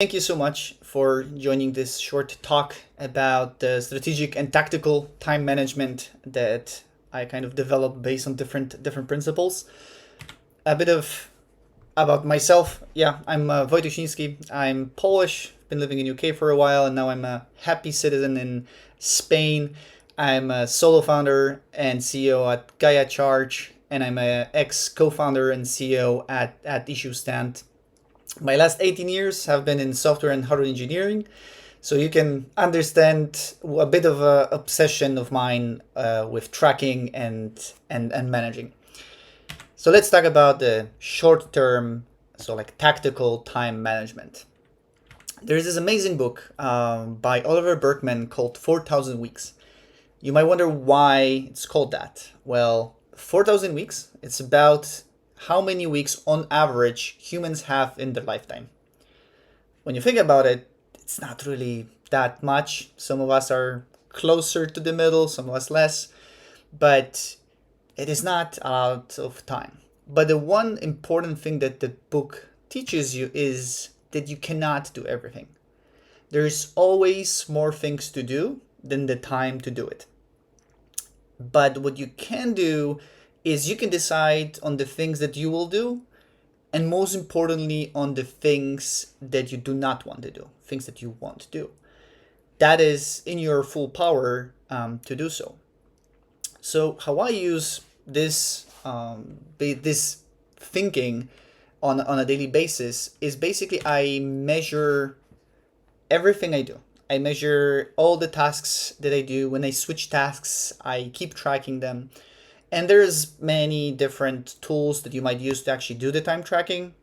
Thank you so much for joining this short talk about the strategic and tactical time management that I kind of developed based on different principles. A bit of about myself. Yeah, I'm Wojtek Chiński. I'm Polish. Been living in UK for a while, and now I'm a happy citizen in Spain. I'm a solo founder and CEO at Gaia Charge, and I'm a ex co-founder and CEO at Issue Stand. My last 18 years have been in software and hardware engineering, so you can understand a bit of a obsession of mine with tracking and managing. So let's talk about the short term, so like tactical time management. There's this amazing book by Oliver Burkeman called 4,000 Weeks. You might wonder why it's called that. Well, 4,000 weeks, it's about how many weeks on average humans have in their lifetime. When you think about it, it's not really that much. Some of us are closer to the middle, some of us less, but it is not a lot of time. But the one important thing that the book teaches you is that you cannot do everything. There's always more things to do than the time to do it. But what you can do is you can decide on the things that you will do, and most importantly, on the things that you do not want to do, things that you want to do. That is in your full power to do so. So, how I use this thinking on a daily basis is basically I measure everything I do. I measure all the tasks that I do. When I switch tasks, I keep tracking them. And there's many different tools that you might use to actually do the time tracking.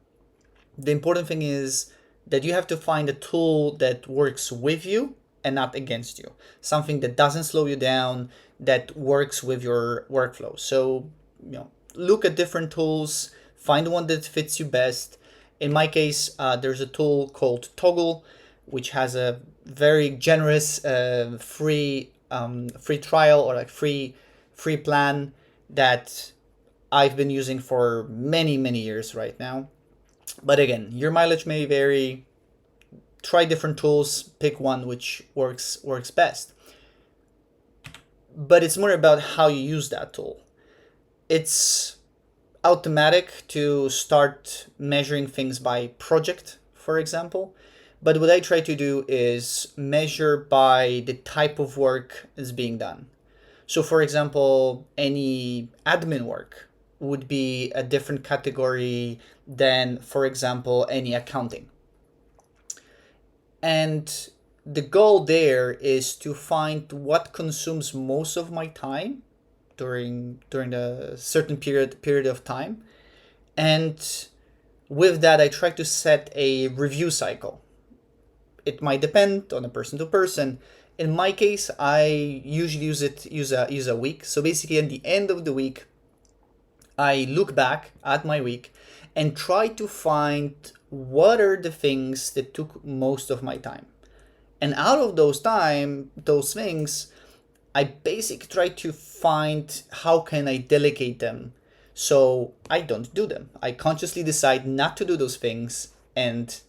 The important thing is that you have to find a tool that works with you and not against you. Something that doesn't slow you down, that works with your workflow. So, look at different tools, find one that fits you best. In my case, there's a tool called Toggle, which has a very generous free trial or like free plan that I've been using for many years right now. But again, your mileage may vary. Try different tools, pick one which works best. But it's more about how you use that tool. It's automatic to start measuring things by project, for example. But what I try to do is measure by the type of work is being done. So, for example, any admin work would be a different category than, for example, any accounting. And the goal there is to find what consumes most of my time during a certain period of time. And with that, I try to set a review cycle. It might depend on a person to person. In my case, I usually use a week. So basically, at the end of the week, I look back at my week and try to find what are the things that took most of my time. And out of those things, I basically try to find how can I delegate them so I don't do them. I consciously decide not to do those things, and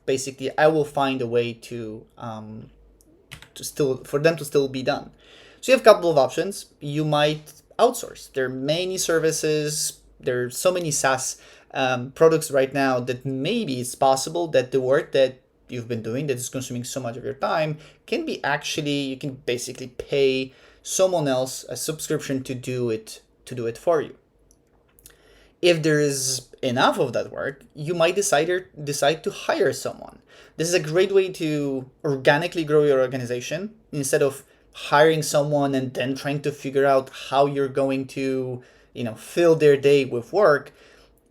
basically I will find a way to still for them to still be done. So you have a couple of options. You might outsource. There are many services. There are so many SaaS products right now that maybe it's possible that the work that you've been doing that is consuming so much of your time can be actually you can basically pay someone else a subscription to do it for you. If there is enough of that work, you might decide to hire someone. This is a great way to organically grow your organization instead of hiring someone and then trying to figure out how you're going to, fill their day with work.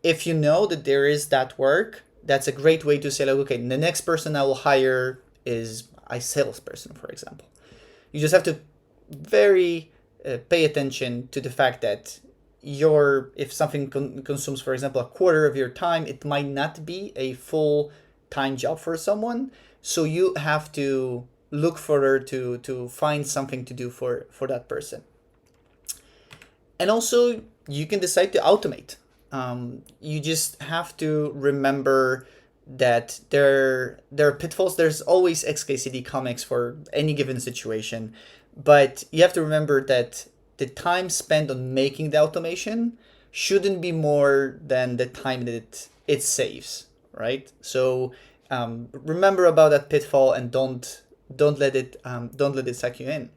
If you know that there is that work, that's a great way to say, like, okay, the next person I will hire is a salesperson, for example. You just have to very pay attention to the fact that if something consumes, for example, a quarter of your time, it might not be a full time job for someone. So you have to look further to find something to do for that person. And also, you can decide to automate. You just have to remember that there are pitfalls. There's always XKCD comics for any given situation, but you have to remember that the time spent on making the automation shouldn't be more than the time that it saves, right? So remember about that pitfall and don't let it suck you in.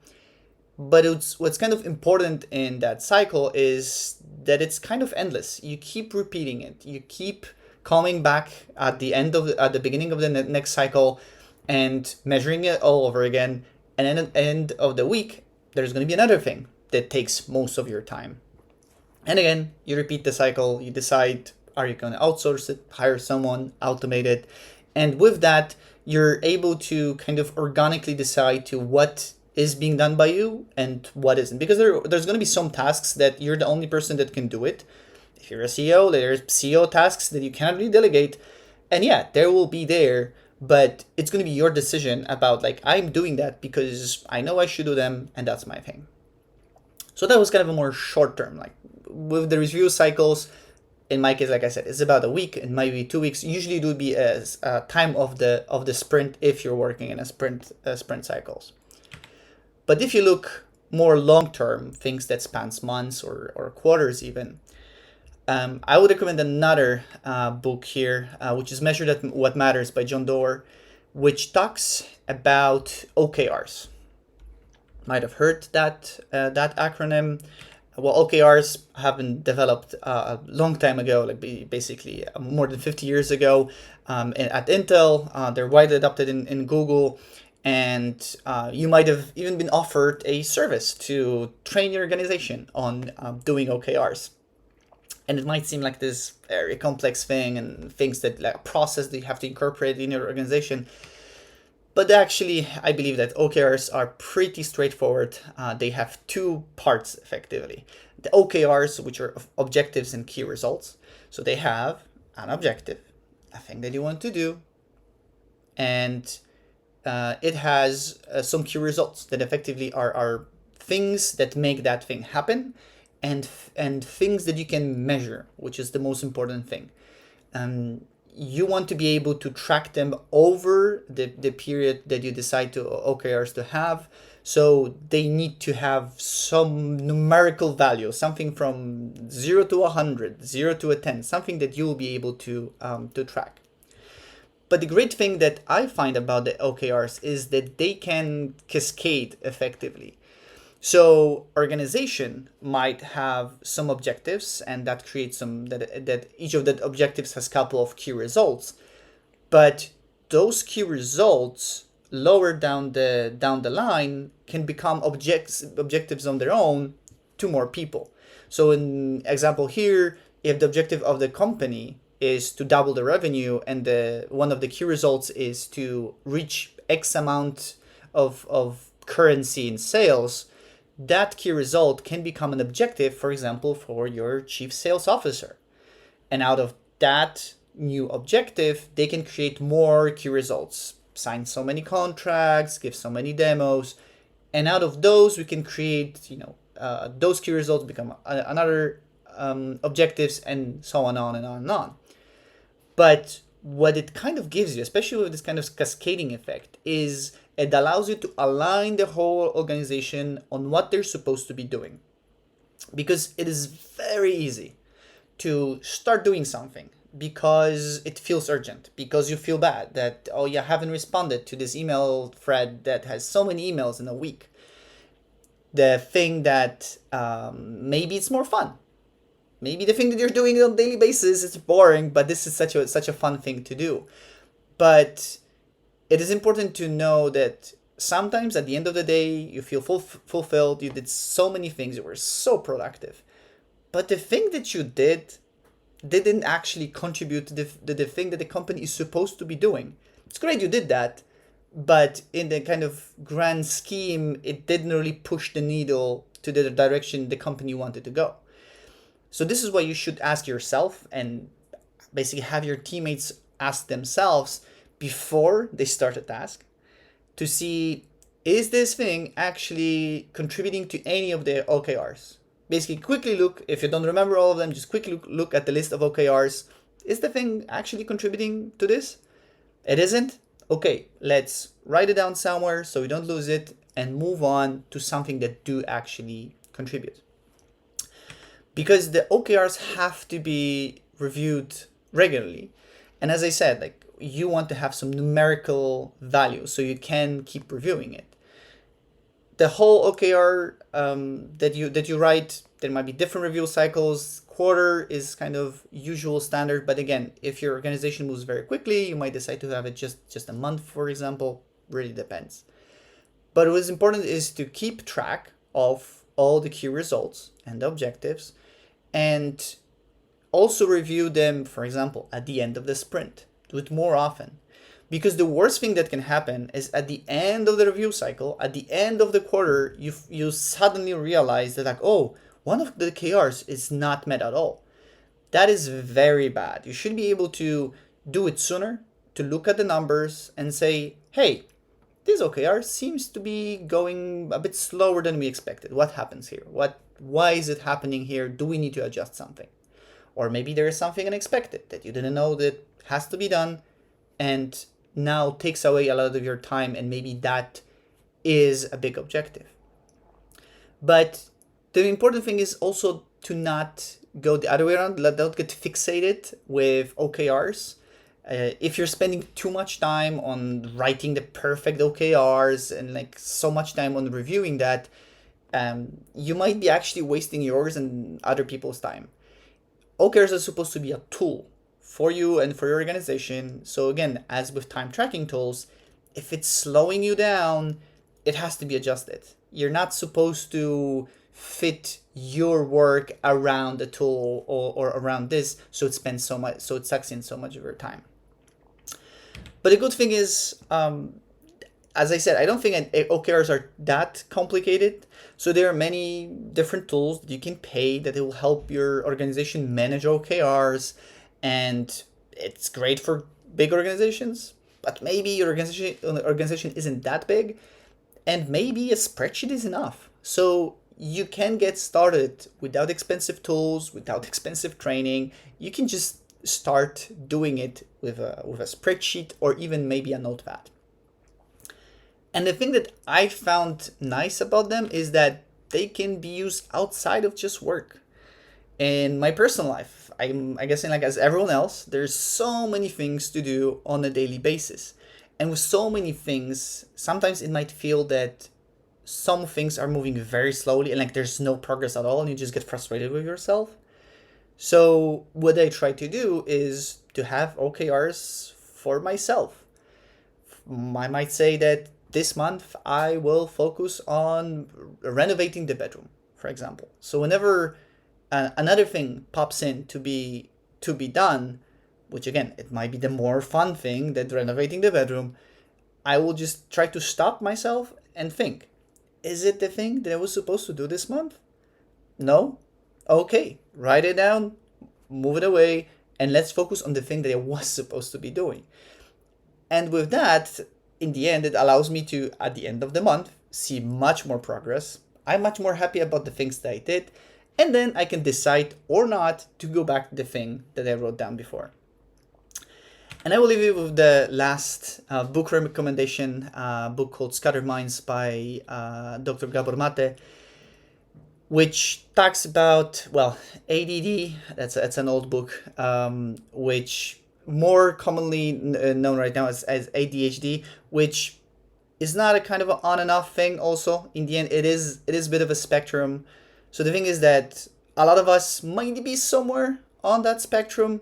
But what's kind of important in that cycle is that it's kind of endless. You keep repeating it. You keep coming back at the beginning of the next cycle and measuring it all over again. And then at the end of the week, there's going to be another thing that takes most of your time. And again, you repeat the cycle. You decide, are you going to outsource it, hire someone, automate it? And with that, you're able to kind of organically decide to what is being done by you and what isn't. Because there's going to be some tasks that you're the only person that can do it. If you're a CEO, there's CEO tasks that you cannot really delegate. And yeah, there will be there, but it's going to be your decision about like, I'm doing that because I know I should do them and that's my thing. So that was kind of a more short term, like with the review cycles. In my case, like I said, it's about a week. It might be 2 weeks. Usually, it would be a time of the sprint if you're working in a sprint cycles. But if you look more long term, things that spans months or quarters even, I would recommend another book here, which is Measured at What Matters by John Doerr, which talks about OKRs. Might have heard that acronym. Well, OKRs have been developed a long time ago, like basically more than 50 years ago at Intel. They're widely adopted in Google. And you might have even been offered a service to train your organization on doing OKRs. And it might seem like this very complex thing and things that like a process that you have to incorporate in your organization. But actually, I believe that OKRs are pretty straightforward. They have two parts effectively. The OKRs, which are objectives and key results. So they have an objective, a thing that you want to do, and it has some key results that effectively are things that make that thing happen, and things that you can measure, which is the most important thing. You want to be able to track them over the period that you decide to OKRs to have. So they need to have some numerical value, something from 0 to 100, 0 to a 10, something that you will be able to track. But the great thing that I find about the OKRs is that they can cascade effectively. So organization might have some objectives, and that creates some that each of the objectives has a couple of key results. But those key results lower down the line can become objectives on their own to more people. So in example here, if the objective of the company is to double the revenue and one of the key results is to reach X amount of currency in sales, that key result can become an objective, for example, for your chief sales officer. And out of that new objective, they can create more key results, sign so many contracts, give so many demos. And out of those, we can create, those key results become another objectives and so on and on and on. But what it kind of gives you, especially with this kind of cascading effect, is it allows you to align the whole organization on what they're supposed to be doing. Because it is very easy to start doing something because it feels urgent, because you feel bad that, oh, you haven't responded to this email thread that has so many emails in a week. The thing that maybe it's more fun. Maybe the thing that you're doing on a daily basis is boring, but this is such a fun thing to do. But it is important to know that sometimes at the end of the day, you feel fulfilled. You did so many things. You were so productive. But the thing that you didn't actually contribute to the thing that the company is supposed to be doing. It's great you did that, but in the kind of grand scheme, it didn't really push the needle to the direction the company wanted to go. So this is what you should ask yourself, and basically have your teammates ask themselves before they start a task, to see, is this thing actually contributing to any of the OKRs? Basically, quickly look, if you don't remember all of them, just quickly look at the list of OKRs, is the thing actually contributing to this? It isn't? Okay, let's write it down somewhere so we don't lose it and move on to something that do actually contribute. Because the OKRs have to be reviewed regularly. And as I said, like you want to have some numerical value so you can keep reviewing it. The whole OKR that you write, there might be different review cycles. Quarter is kind of usual standard, but again, if your organization moves very quickly, you might decide to have it just a month, for example. Really depends. But what is important is to keep track of all the key results and the objectives, and also review them, for example, at the end of the sprint. Do it more often. Because the worst thing that can happen is at the end of the review cycle, at the end of the quarter, you suddenly realize that like, oh, one of the KRs is not met at all. That is very bad. You should be able to do it sooner, to look at the numbers and say, hey, this OKR seems to be going a bit slower than we expected. What happens here? Why is it happening here? Do we need to adjust something? Or maybe there is something unexpected that you didn't know that has to be done and now takes away a lot of your time, and maybe that is a big objective. But the important thing is also to not go the other way around. Don't get fixated with OKRs. If you're spending too much time on writing the perfect OKRs and like so much time on reviewing that, you might be actually wasting yours and other people's time. OKRs are supposed to be a tool for you and for your organization. So again, as with time tracking tools, if it's slowing you down, it has to be adjusted. You're not supposed to fit your work around the tool or around this, so it sucks in so much of your time. But the good thing is, as I said, I don't think OKRs are that complicated. So there are many different tools that you can pay that will help your organization manage OKRs. And it's great for big organizations, but maybe your organization isn't that big, and maybe a spreadsheet is enough. So you can get started without expensive tools, without expensive training. You can just start doing it with a spreadsheet or even maybe a notepad. And the thing that I found nice about them is that they can be used outside of just work. In my personal life, I'm guessing like as everyone else, there's so many things to do on a daily basis. And with so many things, sometimes it might feel that some things are moving very slowly and like there's no progress at all and you just get frustrated with yourself. So what I try to do is to have OKRs for myself. I might say that this month I will focus on renovating the bedroom, for example. So whenever another thing pops in to be done, which again, it might be the more fun thing than renovating the bedroom, I will just try to stop myself and think, is it the thing that I was supposed to do this month? No? Okay, write it down, move it away, and let's focus on the thing that I was supposed to be doing. And with that, in the end, it allows me to, at the end of the month, see much more progress. I'm much more happy about the things that I did, and then I can decide or not to go back to the thing that I wrote down before. And I will leave you with the last book recommendation, a book called Scattered Minds by Dr. Gabor Mate, which talks about, well, ADD. That's an old book, which more commonly known right now as ADHD, which is not a kind of an on and off thing also. In the end, it is a bit of a spectrum. So the thing is that a lot of us might be somewhere on that spectrum,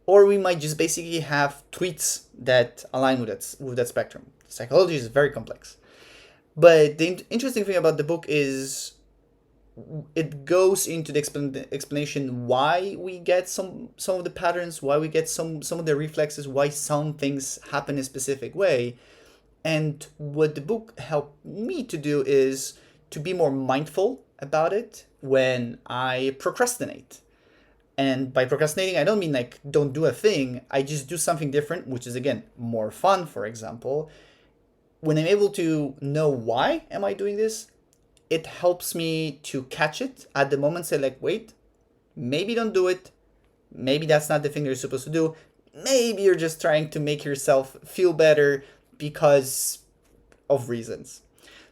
or we might just basically have tweets that align with that spectrum. Psychology is very complex. But the interesting thing about the book is it goes into the explanation why we get some of the patterns, why we get some of the reflexes, why some things happen in a specific way. And what the book helped me to do is to be more mindful about it when I procrastinate. And by procrastinating, I don't mean like don't do a thing. I just do something different, which is again more fun, for example. When I'm able to know why am I doing this, it helps me to catch it at the moment, say like, wait, maybe don't do it. Maybe that's not the thing you're supposed to do. Maybe you're just trying to make yourself feel better because of reasons.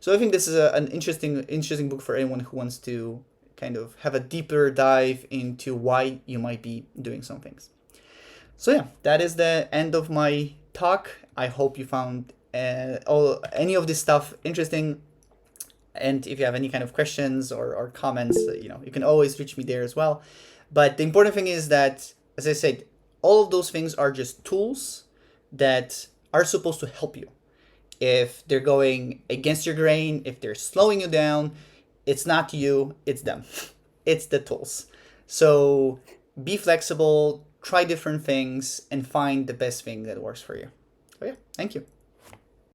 So I think this is an interesting book for anyone who wants to kind of have a deeper dive into why you might be doing some things. So yeah, that is the end of my talk. I hope you found any of this stuff interesting. And if you have any kind of questions or comments, you can always reach me there as well. But the important thing is that, as I said, all of those things are just tools that are supposed to help you. If they're going against your grain, if they're slowing you down, it's not you, it's them. It's the tools. So be flexible, try different things, and find the best thing that works for you. So yeah, thank you.